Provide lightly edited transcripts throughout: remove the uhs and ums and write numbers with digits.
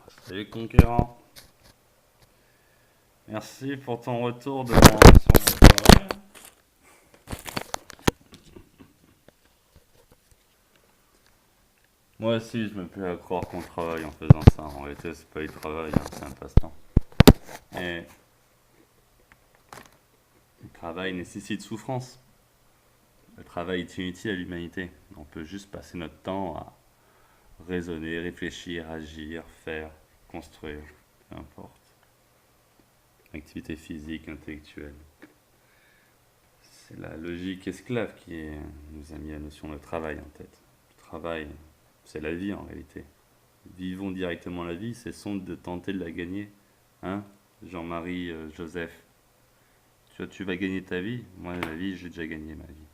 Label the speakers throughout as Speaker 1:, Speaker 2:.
Speaker 1: Salut Conquérant, merci pour ton retour sur mon travail. Moi aussi, je me plais à croire qu'on travaille en faisant ça. En réalité, c'est pas du travail, hein, c'est un passe-temps. Et le travail nécessite souffrance. Le travail est inutile à l'humanité. On peut juste passer notre temps à raisonner, réfléchir, agir, faire, construire, peu importe. Activité physique, intellectuelle. C'est la logique esclave nous a mis la notion de travail en tête. Le travail, c'est la vie en réalité. Vivons directement la vie, cessons de tenter de la gagner. Hein, Jean-Marie, Joseph, tu vas gagner ta vie. Moi, la vie, j'ai déjà gagné ma vie.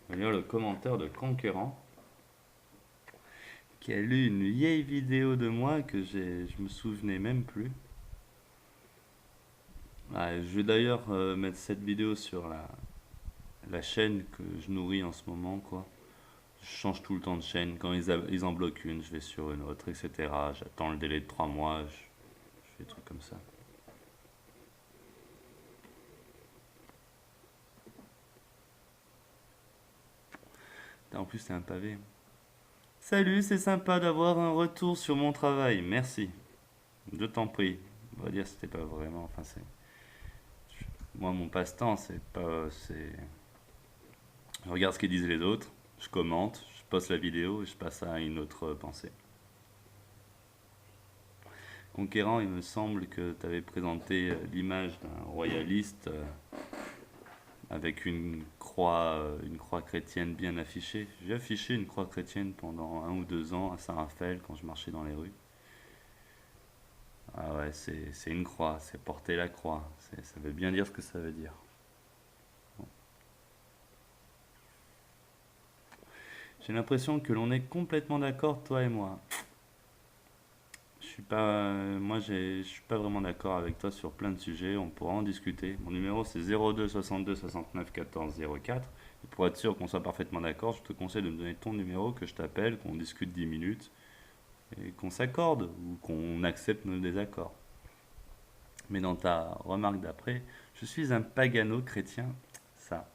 Speaker 1: On va lire le commentaire de Conquérant qui a lu une vieille vidéo de moi que je me souvenais même plus. Ah, je vais d'ailleurs mettre cette vidéo sur la chaîne que je nourris en ce moment, quoi. Je change tout le temps de chaîne. Quand ils en bloquent une, je vais sur une autre, etc. J'attends le délai de 3 mois, je fais des trucs comme ça. En plus, c'est un pavé. Salut, c'est sympa d'avoir un retour sur mon travail. Merci. Je t'en prie. On va dire que c'était pas vraiment. Enfin, c'est. Moi, mon passe-temps, c'est pas. C'est. Je regarde ce que disent les autres, je commente, je poste la vidéo et je passe à une autre pensée. Conquérant, il me semble que tu avais présenté l'image d'un royaliste avec une croix chrétienne bien affichée. J'ai affiché une croix chrétienne pendant 1 ou 2 ans à Saint-Raphaël quand je marchais dans les rues. Ah ouais, c'est une croix, c'est porter la croix. Ça veut bien dire ce que ça veut dire. Bon. J'ai l'impression que l'on est complètement d'accord, toi et moi. Je suis pas, moi, je suis pas vraiment d'accord avec toi sur plein de sujets. On pourra en discuter. Mon numéro c'est 02 62 69 14 04. Et pour être sûr qu'on soit parfaitement d'accord, je te conseille de me donner ton numéro, que je t'appelle, qu'on discute 10 minutes et qu'on s'accorde ou qu'on accepte nos désaccords. Mais dans ta remarque d'après, je suis un pagano-chrétien, ça,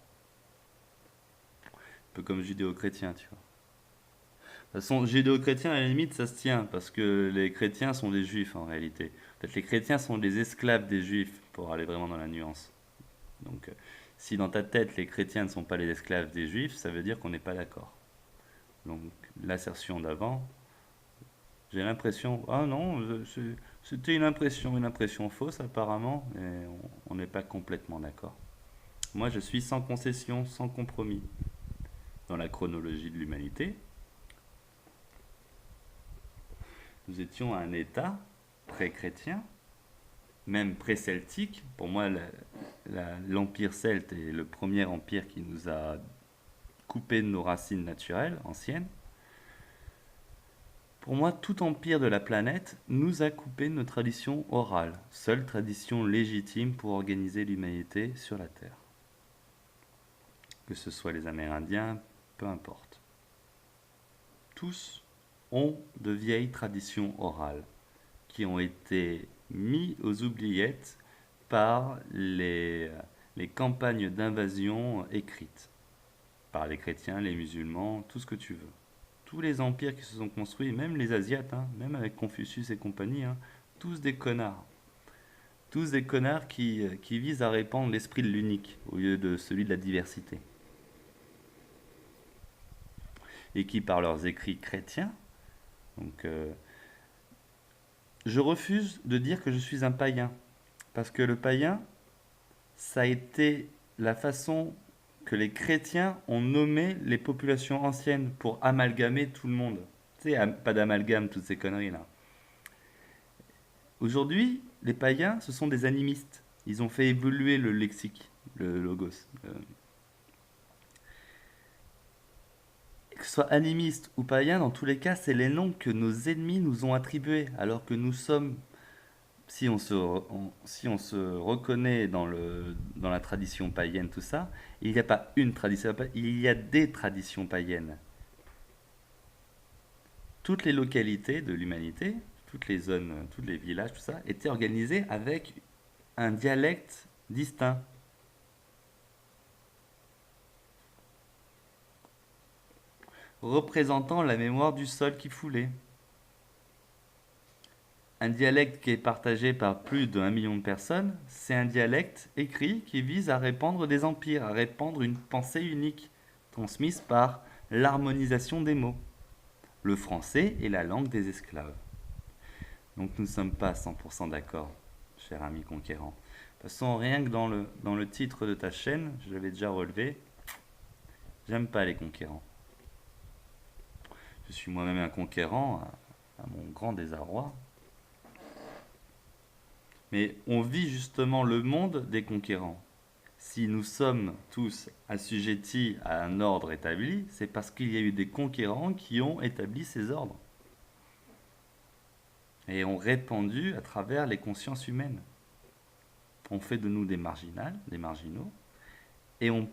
Speaker 1: un peu comme judéo-chrétien, tu vois. De toute façon, judéo-chrétien, à la limite, ça se tient, parce que les chrétiens sont des juifs en réalité. Peut-être les chrétiens sont des esclaves des juifs, pour aller vraiment dans la nuance. Donc, si dans ta tête, les chrétiens ne sont pas les esclaves des juifs, ça veut dire qu'on n'est pas d'accord. Donc, l'assertion d'avant, j'ai l'impression, ah non, c'était une impression fausse apparemment, et on n'est pas complètement d'accord. Moi, je suis sans concession, sans compromis. Dans la chronologie de l'humanité, nous étions un État pré-chrétien, même pré-celtique. Pour moi, l'empire celte est le premier empire qui nous a coupé de nos racines naturelles, anciennes. Pour moi, tout empire de la planète nous a coupé de nos traditions orales, seule tradition légitime pour organiser l'humanité sur la Terre. Que ce soit les Amérindiens, peu importe. Tous ont de vieilles traditions orales qui ont été mis aux oubliettes par les campagnes d'invasion écrites, par les chrétiens, les musulmans, tout ce que tu veux. Tous les empires qui se sont construits, même les Asiates, hein, même avec Confucius et compagnie, hein, tous des connards. Tous des connards qui visent à répandre l'esprit de l'unique au lieu de celui de la diversité. Et qui, par leurs écrits chrétiens, donc je refuse de dire que je suis un païen. Parce que le païen, ça a été la façon que les chrétiens ont nommé les populations anciennes pour amalgamer tout le monde. Tu sais, pas d'amalgame, toutes ces conneries-là. Aujourd'hui, les païens, ce sont des animistes. Ils ont fait évoluer le lexique, le logos. Que ce soit animiste ou païen, dans tous les cas, c'est les noms que nos ennemis nous ont attribués, alors que nous sommes si on se reconnaît dans la tradition païenne, tout ça, il n'y a pas une tradition païenne, il y a des traditions païennes. Toutes les localités de l'humanité, toutes les zones, tous les villages, tout ça, étaient organisés avec un dialecte distinct. Représentant la mémoire du sol qui foulait. Un dialecte qui est partagé par plus de 1 million de personnes, c'est un dialecte écrit qui vise à répandre des empires, à répandre une pensée unique, transmise par l'harmonisation des mots. Le français est la langue des esclaves. Donc nous ne sommes pas 100% d'accord, cher ami conquérant. De toute façon, rien que dans le titre de ta chaîne, je l'avais déjà relevé, j'aime pas les conquérants. Je suis moi-même un conquérant, à mon grand désarroi. Mais on vit justement le monde des conquérants. Si nous sommes tous assujettis à un ordre établi, c'est parce qu'il y a eu des conquérants qui ont établi ces ordres et ont répandu à travers les consciences humaines. On fait de nous des marginaux, et ont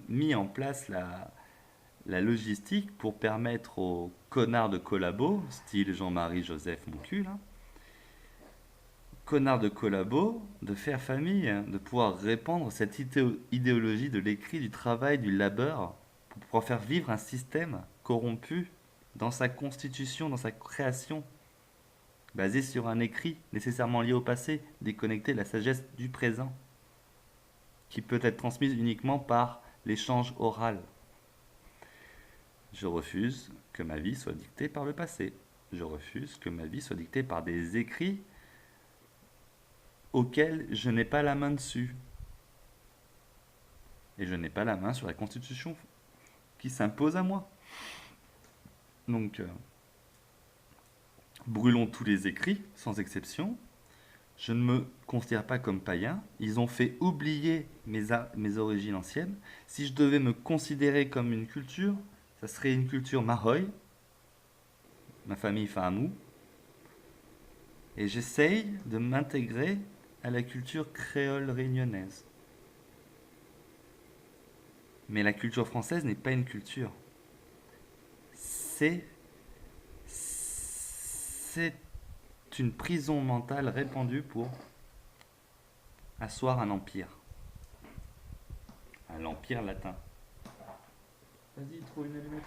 Speaker 1: mis en place la logistique pour permettre aux connards de collabos, style Jean-Marie Joseph Moncul, connards de collabos, de faire famille, de pouvoir répandre cette idéologie de l'écrit, du travail, du labeur, pour pouvoir faire vivre un système corrompu dans sa constitution, dans sa création, basé sur un écrit nécessairement lié au passé, déconnecté de la sagesse du présent, qui peut être transmise uniquement par l'échange oral. Je refuse que ma vie soit dictée par le passé. Je refuse que ma vie soit dictée par des écrits auxquels je n'ai pas la main dessus. Et je n'ai pas la main sur la Constitution qui s'impose à moi. Donc, brûlons tous les écrits, sans exception. Je ne me considère pas comme païen. Ils ont fait oublier mes origines anciennes. Si je devais me considérer comme une culture, ça serait une culture mahoy, ma famille Fahamou. Et j'essaye de m'intégrer à la culture créole réunionnaise. Mais la culture française n'est pas une culture. C'est une prison mentale répandue pour asseoir un empire. L'empire latin. Vas-y, trouve une allumette.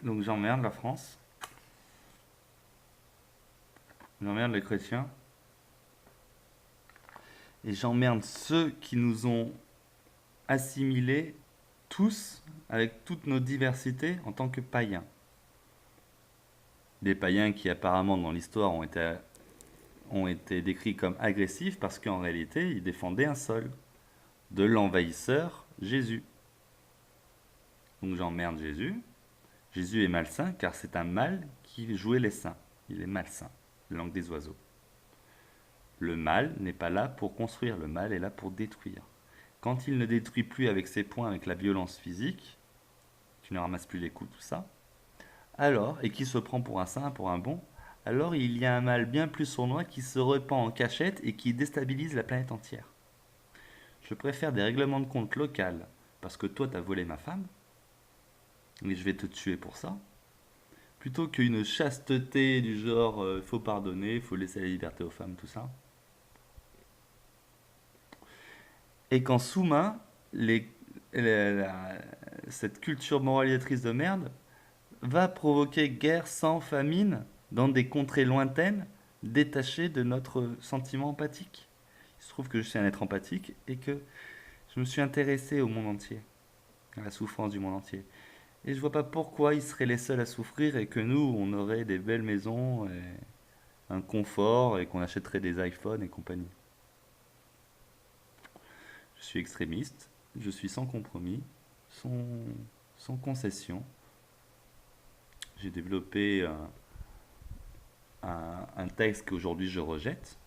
Speaker 1: Donc j'emmerde la France. J'emmerde les chrétiens. Et j'emmerde ceux qui nous ont assimilés tous, avec toutes nos diversités, en tant que païens. Des païens qui apparemment dans l'histoire ont été décrits comme agressifs parce qu'en réalité ils défendaient un sol de l'envahisseur Jésus. Donc j'emmerde Jésus. Jésus est malsain car c'est un mal qui jouait les saints. Il est malsain, langue des oiseaux. Le mal n'est pas là pour construire, le mal est là pour détruire. Quand il ne détruit plus avec ses poings, avec la violence physique, qui ne ramasse plus les coups, tout ça, alors, et qui se prend pour un saint, pour un bon, alors il y a un mal bien plus sournois qui se répand en cachette et qui déstabilise la planète entière. Je préfère des règlements de compte locaux, parce que toi t'as volé ma femme, et je vais te tuer pour ça, plutôt qu'une chasteté du genre faut pardonner, faut laisser la liberté aux femmes, tout ça. Et qu'en sous-main, cette culture moralisatrice de merde va provoquer guerre, sang, famine dans des contrées lointaines, détachées de notre sentiment empathique. Il se trouve que je suis un être empathique et que je me suis intéressé au monde entier, à la souffrance du monde entier. Et je vois pas pourquoi ils seraient les seuls à souffrir et que nous, on aurait des belles maisons, et un confort et qu'on achèterait des iPhones et compagnie. Je suis extrémiste, je suis sans compromis, sans concession. J'ai développé un texte qu'aujourd'hui je rejette,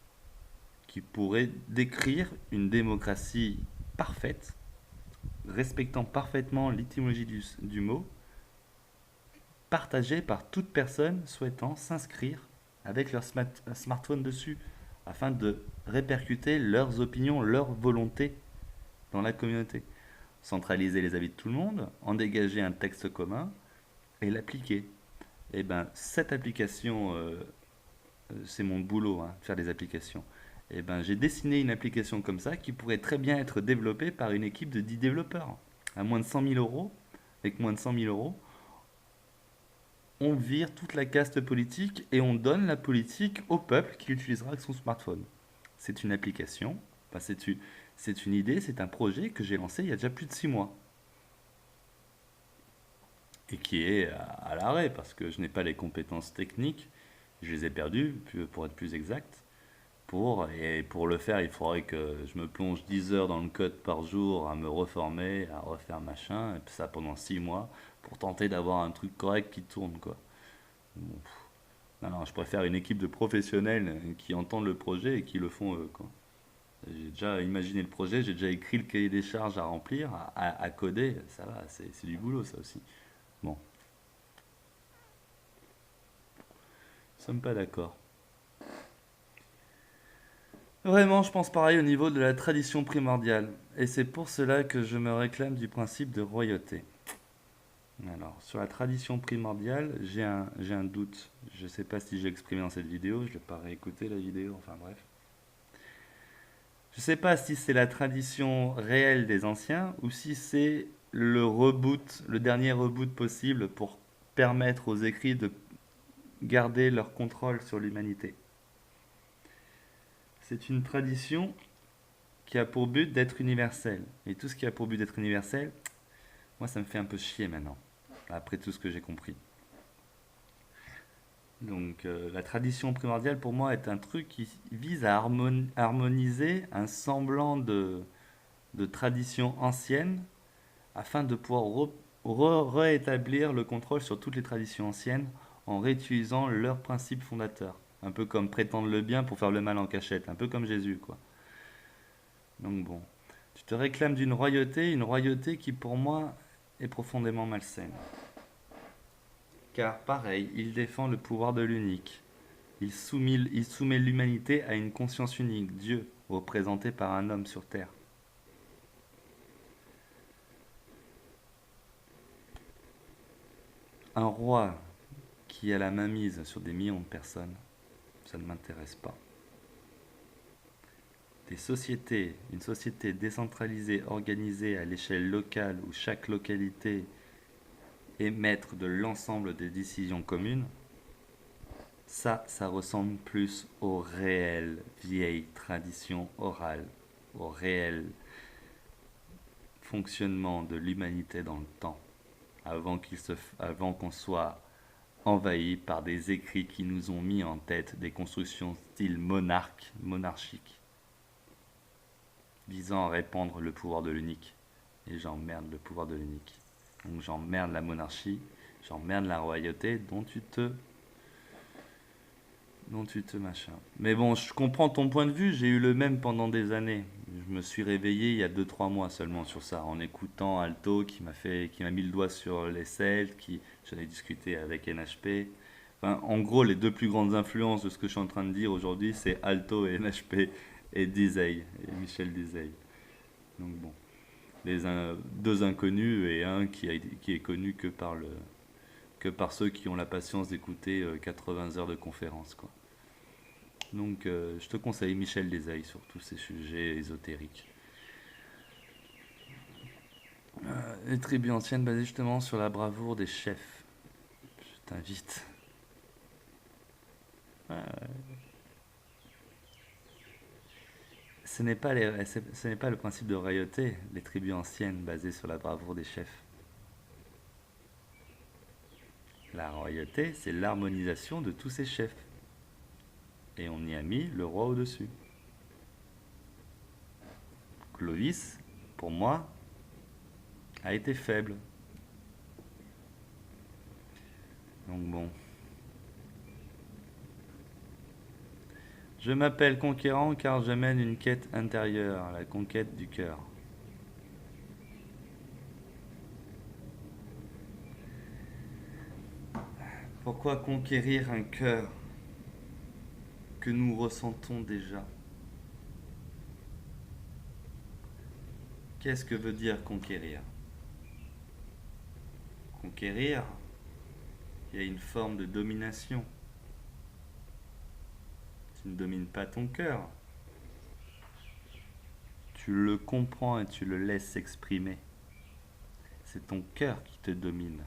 Speaker 1: qui pourrait décrire une démocratie parfaite, respectant parfaitement l'étymologie du mot, partagé par toute personne souhaitant s'inscrire avec leur smartphone dessus, afin de répercuter leurs opinions, leurs volontés dans la communauté. Centraliser les avis de tout le monde, en dégager un texte commun et l'appliquer. Et ben cette application, c'est mon boulot, hein, faire des applications. Et ben j'ai dessiné une application comme ça qui pourrait très bien être développée par une équipe de 10 développeurs. À moins de 100 000 euros, avec moins de 100 000 euros, on vire toute la caste politique et on donne la politique au peuple qui l'utilisera avec son smartphone. C'est une application, enfin, c'est une idée, c'est un projet que j'ai lancé il y a déjà plus de 6 mois. Et qui est à l'arrêt parce que je n'ai pas les compétences techniques, je les ai perdues pour être plus exact. Et pour le faire, il faudrait que je me plonge 10 heures dans le code par jour à me reformer, à refaire machin, et puis ça pendant 6 mois, pour tenter d'avoir un truc correct qui tourne, quoi. Bon, non, non, je préfère une équipe de professionnels qui entendent le projet et qui le font eux, quoi. J'ai déjà imaginé le projet, j'ai déjà écrit le cahier des charges à remplir, à coder, ça va, c'est du boulot ça aussi. Bon, nous ne sommes pas d'accord. Vraiment, je pense pareil au niveau de la tradition primordiale. Et c'est pour cela que je me réclame du principe de royauté. Alors, sur la tradition primordiale, j'ai un doute. Je ne sais pas si j'ai exprimé dans cette vidéo, je ne l'ai pas réécouté la vidéo, enfin bref. Je ne sais pas si c'est la tradition réelle des anciens ou si c'est le reboot, le dernier reboot possible pour permettre aux écrits de garder leur contrôle sur l'humanité. C'est une tradition qui a pour but d'être universelle. Et tout ce qui a pour but d'être universel, moi ça me fait un peu chier maintenant, après tout ce que j'ai compris. Donc la tradition primordiale pour moi est un truc qui vise à harmoniser un semblant de tradition ancienne afin de pouvoir rétablir le contrôle sur toutes les traditions anciennes en réutilisant leurs principes fondateurs. Un peu comme prétendre le bien pour faire le mal en cachette, un peu comme Jésus, quoi. Donc bon, tu te réclames d'une royauté, une royauté qui pour moi est profondément malsaine. Car pareil, il défend le pouvoir de l'unique. Il soumet l'humanité à une conscience unique, Dieu, représenté par un homme sur terre. Un roi qui a la main mise sur des millions de personnes, ça ne m'intéresse pas. Une société décentralisée, organisée à l'échelle locale où chaque localité est maître de l'ensemble des décisions communes, ça ressemble plus aux réelles vieilles traditions orales, au réel fonctionnement de l'humanité dans le temps, avant qu'on soit envahi par des écrits qui nous ont mis en tête des constructions style monarchique, visant à répandre le pouvoir de l'unique. Et j'emmerde le pouvoir de l'unique. Donc j'emmerde la monarchie, j'emmerde la royauté dont tu te machin. Mais bon, je comprends ton point de vue, j'ai eu le même pendant des années. Je me suis réveillé il y a 2-3 mois seulement sur ça, en écoutant Alto qui m'a mis le doigt sur les Celtes, j'en ai discuté avec NHP. Enfin, en gros, les deux plus grandes influences de ce que je suis en train de dire aujourd'hui, c'est Alto et NHP et Dizeille, et Michel Dizeille. Donc bon, deux inconnus et un qui est connu que par ceux qui ont la patience d'écouter 80 heures de conférence, quoi. Donc je te conseille Michel Desailles sur tous ces sujets ésotériques. Les tribus anciennes basées justement sur la bravoure des chefs. Je t'invite. Euh, ce n'est pas le principe de royauté, les tribus anciennes basées sur la bravoure des chefs. La royauté, c'est l'harmonisation de tous ces chefs. Et on y a mis le roi au-dessus. Clovis, pour moi, a été faible. Donc bon. Je m'appelle conquérant car je mène une quête intérieure, la conquête du cœur. Pourquoi conquérir un cœur que nous ressentons déjà? Qu'est-ce que veut dire conquérir? Conquérir, il y a une forme de domination. Tu ne domines pas ton cœur. Tu le comprends et tu le laisses s'exprimer. C'est ton cœur qui te domine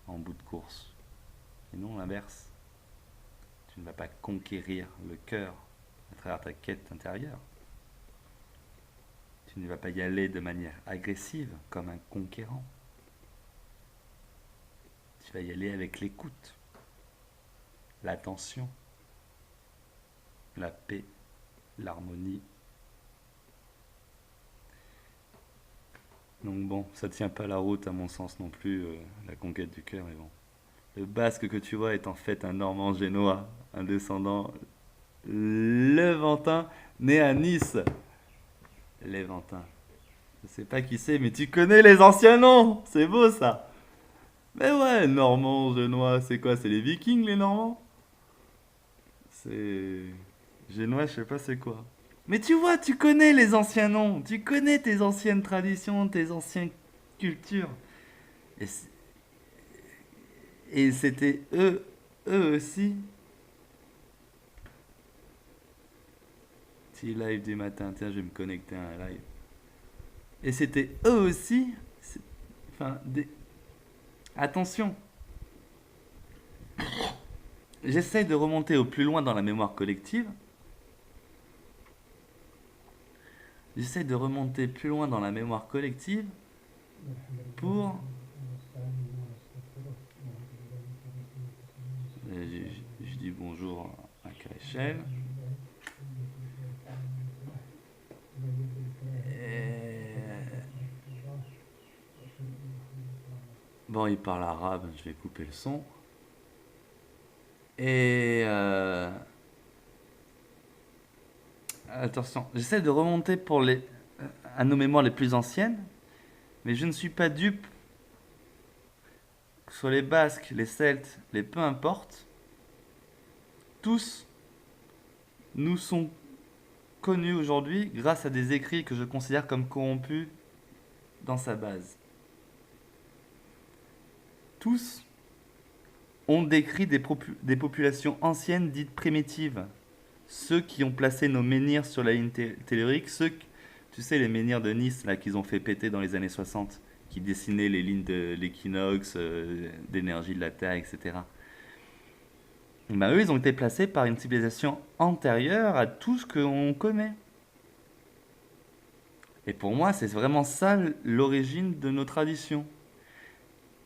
Speaker 1: en bout de course. Et non l'inverse. Tu ne vas pas conquérir le cœur à travers ta quête intérieure. Tu ne vas pas y aller de manière agressive comme un conquérant. Tu vas y aller avec l'écoute, l'attention, la paix, l'harmonie. Donc bon, ça tient pas la route à mon sens non plus, la conquête du cœur, mais bon. Le basque que tu vois est en fait un normand génois, un descendant levantin, né à Nice. Léventin. Je sais pas qui c'est, mais tu connais les anciens noms. C'est beau ça. Mais ouais, normand, génois, c'est quoi? C'est les Vikings les Normands? C'est... Génois, je sais pas c'est quoi. Mais tu vois, tu connais les anciens noms. Tu connais tes anciennes traditions, tes anciennes cultures. Et, et c'était eux aussi. Petit live du matin, tiens, je vais me connecter à un live. Et c'était eux aussi. Enfin, attention. J'essaye de remonter au plus loin dans la mémoire collective. J'essaye de remonter plus loin dans la mémoire collective pour... Je dis bonjour à Kéréchel. Bon, il parle arabe, je vais couper le son. Et... attention, j'essaie de remonter à nos mémoires les plus anciennes, mais je ne suis pas dupe. Que ce soit les Basques, les Celtes, les peu importe, tous nous sont connus aujourd'hui grâce à des écrits que je considère comme corrompus dans sa base. Tous ont décrit des populations anciennes dites primitives. Ceux qui ont placé nos menhirs sur la ligne tellurique, tu sais, les menhirs de Nice là qu'ils ont fait péter dans les années 60, qui dessinaient les lignes de l'équinoxe, d'énergie de la Terre, etc. Ben, eux, ils ont été placés par une civilisation antérieure à tout ce qu'on connaît. Et pour moi, c'est vraiment ça l'origine de nos traditions.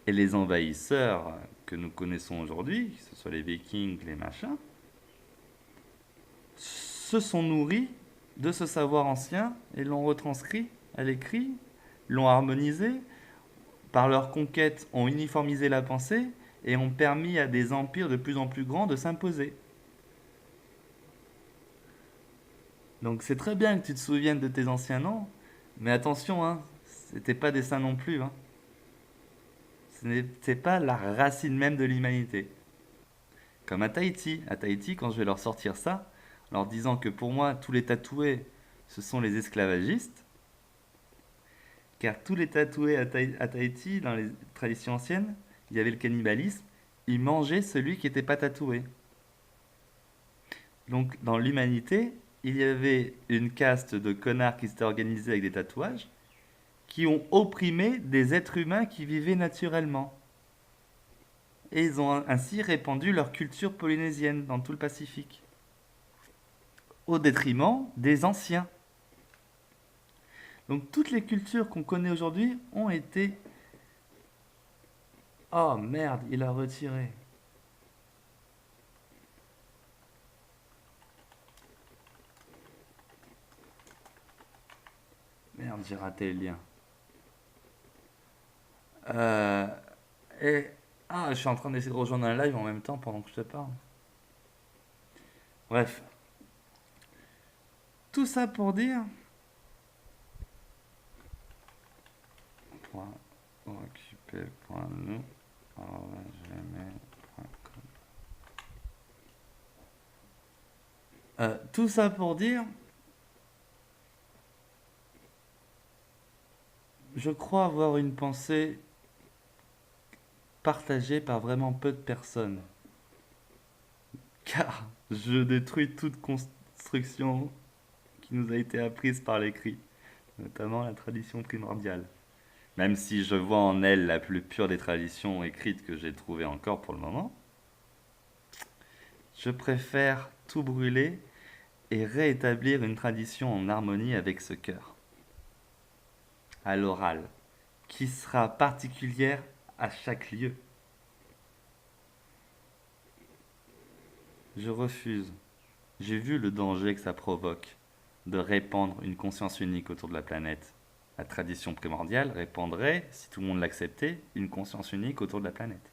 Speaker 1: Et les envahisseurs que nous connaissons aujourd'hui, que ce soit les Vikings, les machins, se sont nourris de ce savoir ancien et l'ont retranscrit à l'écrit, l'ont harmonisé, par leur conquête ont uniformisé la pensée et ont permis à des empires de plus en plus grands de s'imposer. Donc c'est très bien que tu te souviennes de tes anciens noms, mais attention, hein, c'était pas des saints non plus. Hein. Ce n'était pas la racine même de l'humanité. Comme à Tahiti. À Tahiti, quand je vais leur sortir ça, en leur disant que pour moi, tous les tatoués, ce sont les esclavagistes, car tous les tatoués à Tahiti, dans les traditions anciennes, il y avait le cannibalisme, ils mangeaient celui qui n'était pas tatoué. Donc dans l'humanité, il y avait une caste de connards qui s'étaient organisés avec des tatouages, qui ont opprimé des êtres humains qui vivaient naturellement. Et ils ont ainsi répandu leur culture polynésienne dans tout le Pacifique, au détriment des anciens. Donc toutes les cultures qu'on connaît aujourd'hui ont été... Oh merde, il a retiré. Merde, j'ai raté le lien. Euh, et... Ah, je suis en train d'essayer de rejoindre un live en même temps pendant que je te parle. Bref. Tout ça pour dire... .occupé.nous Tout ça pour dire, je crois avoir une pensée partagée par vraiment peu de personnes. Car je détruis toute construction qui nous a été apprise par l'écrit, notamment la tradition primordiale. Même si je vois en elle la plus pure des traditions écrites que j'ai trouvées encore pour le moment, je préfère tout brûler et réétablir une tradition en harmonie avec ce cœur, à l'oral, qui sera particulière à chaque lieu. Je refuse. J'ai vu le danger que ça provoque de répandre une conscience unique autour de la planète. La tradition primordiale répandrait, si tout le monde l'acceptait, une conscience unique autour de la planète.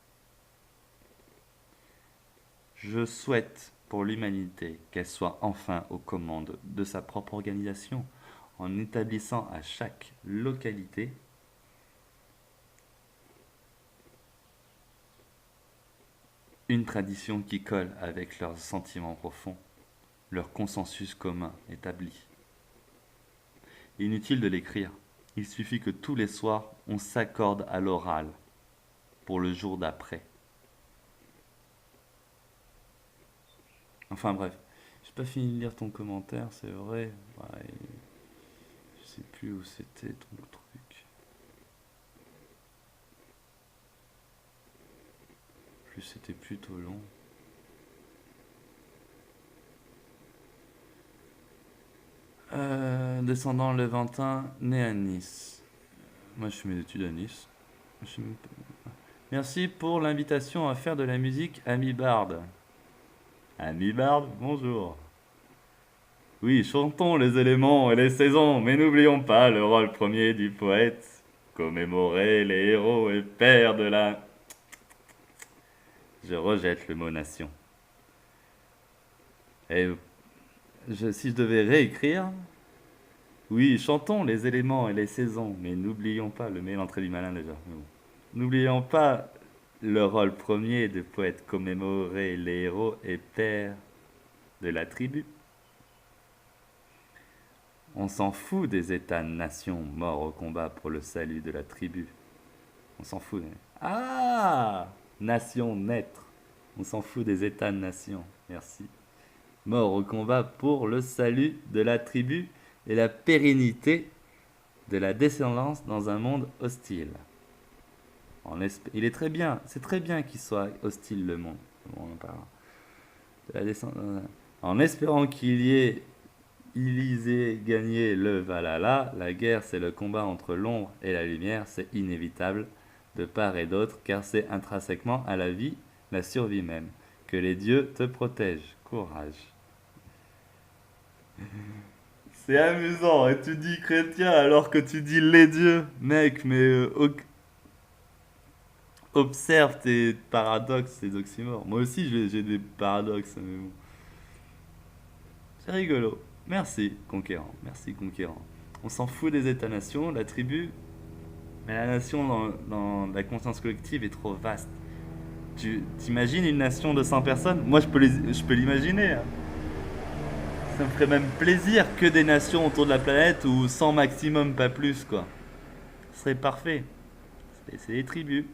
Speaker 1: Je souhaite pour l'humanité qu'elle soit enfin aux commandes de sa propre organisation, en établissant à chaque localité une tradition qui colle avec leurs sentiments profonds, leur consensus commun établi. Inutile de l'écrire, il suffit que tous les soirs on s'accorde à l'oral pour le jour d'après. Enfin bref, j'ai pas fini de lire ton commentaire, c'est vrai. Ouais, je sais plus où c'était ton truc. Plus c'était plutôt long. Descendant Levantin, né à Nice. Moi, je fais mes études à Nice. Merci pour l'invitation à faire de la musique, Ami Bard. Ami Bard, bonjour. Oui, chantons les éléments et les saisons, mais n'oublions pas le rôle premier du poète. Commémorer les héros et pères de la... Je rejette le mot nation. Et si je devais réécrire, oui, chantons les éléments et les saisons, mais n'oublions pas le mail entrée du malin déjà. N'oublions pas le rôle premier de poète, commémorer les héros et pères de la tribu. On s'en fout des États-nations morts au combat pour le salut de la tribu. On s'en fout. Ah, nation naître. On s'en fout des États-nations. Merci. Mort au combat pour le salut de la tribu et la pérennité de la descendance dans un monde hostile. Il est très bien, c'est très bien qu'il soit hostile le monde. Bon, on en parlera. En espérant qu'il y ait Élysée gagné le Valhalla, la guerre c'est le combat entre l'ombre et la lumière, c'est inévitable de part et d'autre car c'est intrinsèquement à la vie, la survie même. Que les dieux te protègent. Courage. C'est amusant, et tu dis chrétien alors que tu dis les dieux. Mec, mais observe tes paradoxes, tes oxymores. Moi aussi j'ai des paradoxes, mais bon. C'est rigolo. Merci, conquérant. Merci, conquérant. On s'en fout des États-nations, la tribu, mais la nation dans la conscience collective est trop vaste. Tu t'imagines une nation de 100 personnes? Moi, je peux l'imaginer, hein. Ça me ferait même plaisir que des nations autour de la planète ou 100 maximum, pas plus, quoi. Ce serait parfait. C'est des tribus.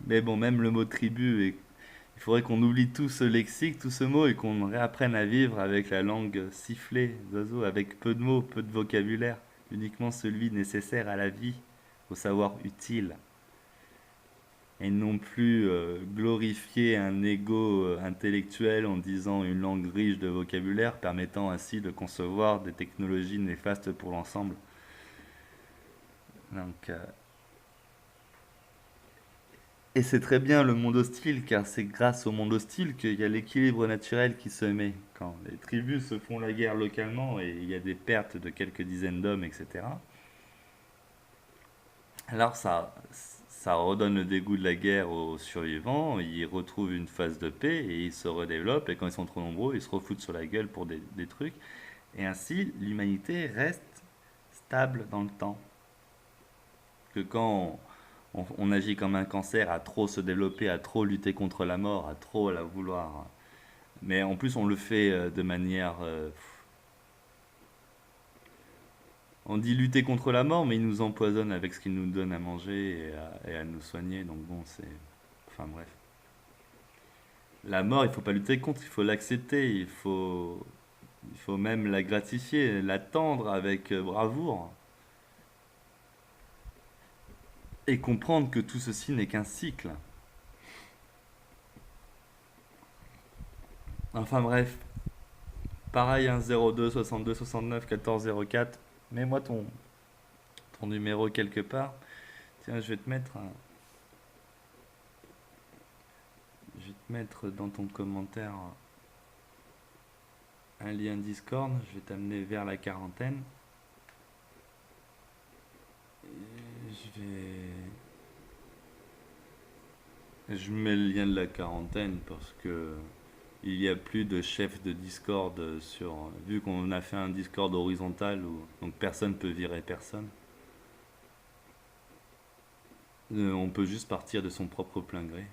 Speaker 1: Mais bon, même le mot tribu, il faudrait qu'on oublie tout ce lexique, tout ce mot, et qu'on réapprenne à vivre avec la langue sifflée d'oiseau, avec peu de mots, peu de vocabulaire, uniquement celui nécessaire à la vie, au savoir utile. Et non plus glorifier un ego intellectuel en disant une langue riche de vocabulaire, permettant ainsi de concevoir des technologies néfastes pour l'ensemble. Donc, et c'est très bien le monde hostile, car c'est grâce au monde hostile qu'il y a l'équilibre naturel qui se met. Quand les tribus se font la guerre localement et il y a des pertes de quelques dizaines d'hommes, etc., alors ça redonne le dégoût de la guerre aux survivants, ils retrouvent une phase de paix et ils se redéveloppent, et quand ils sont trop nombreux, ils se refoutent sur la gueule pour des trucs. Et ainsi, l'humanité reste stable dans le temps. Que quand on agit comme un cancer, à trop se développer, à trop lutter contre la mort, à trop la vouloir Mais en plus, on le fait de manière... on dit lutter contre la mort, mais il nous empoisonne avec ce qu'il nous donne à manger et à nous soigner. Donc bon, c'est... Enfin bref. La mort, il faut pas lutter contre, il faut l'accepter, il faut même la gratifier, l'attendre avec bravoure. Et comprendre que tout ceci n'est qu'un cycle. Enfin bref, pareil, hein, 02 62 69 14 04. Mets-moi ton numéro quelque part. Tiens, je vais te mettre dans ton commentaire un lien Discord. Je vais t'amener vers la quarantaine. Je mets le lien de la quarantaine parce que il n'y a plus de chef de Discord vu qu'on a fait un Discord horizontal où donc personne peut virer personne. On peut juste partir de son propre plein gré.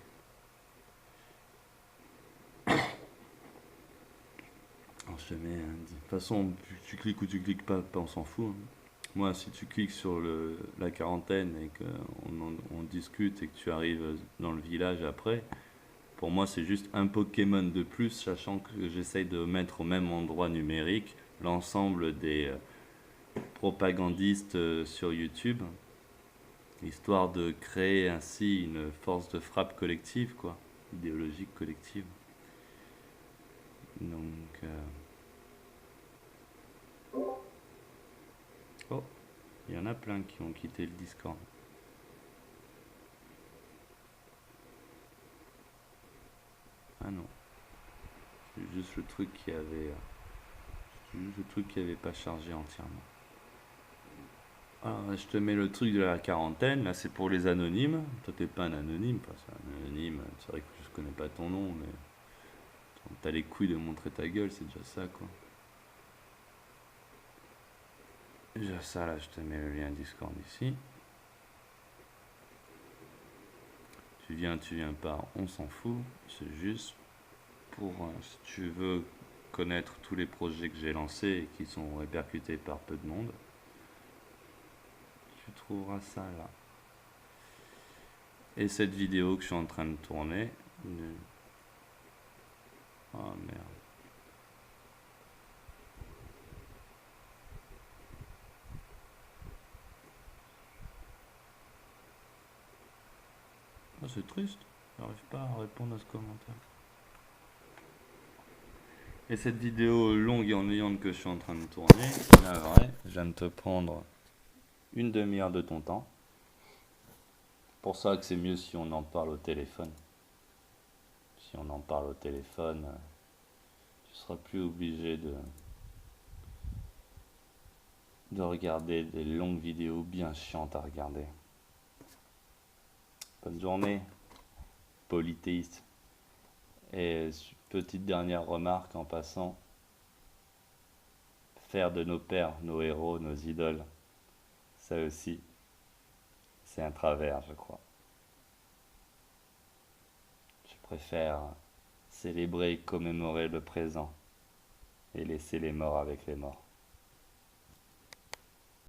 Speaker 1: Alors je te mets de toute façon, tu cliques ou tu cliques pas, on s'en fout, hein. Moi, si tu cliques sur la quarantaine et qu'on discute et que tu arrives dans le village après, pour moi, c'est juste un Pokémon de plus, sachant que j'essaye de mettre au même endroit numérique l'ensemble des propagandistes sur YouTube, histoire de créer ainsi une force de frappe collective, quoi, idéologique collective. Donc, oh, il y en a plein qui ont quitté le Discord. Ah non, c'est juste le truc qui avait pas chargé entièrement. Alors, je te mets le truc de la quarantaine. Là, c'est pour les anonymes. Toi, t'es pas un anonyme, parce qu'un anonyme, c'est vrai que je connais pas ton nom, mais t'as les couilles de montrer ta gueule, c'est déjà ça, quoi. Déjà ça, là, je te mets le lien Discord ici. Tu viens pas, on s'en fout. C'est juste pour, si tu veux connaître tous les projets que j'ai lancés et qui sont répercutés par peu de monde, tu trouveras ça là. Et cette vidéo que je suis en train de tourner. Oh merde. Oh, c'est triste. J'arrive pas à répondre à ce commentaire. Et cette vidéo longue et ennuyante que je suis en train de tourner, la vraie, je viens de te prendre une demi-heure de ton temps. Pour ça que c'est mieux si on en parle au téléphone. Si on en parle au téléphone, tu seras plus obligé de regarder des longues vidéos bien chiantes à regarder. Bonne journée, polythéiste. Et petite dernière remarque en passant, faire de nos pères, nos héros, nos idoles, ça aussi, c'est un travers, je crois. Je préfère célébrer, commémorer le présent et laisser les morts avec les morts.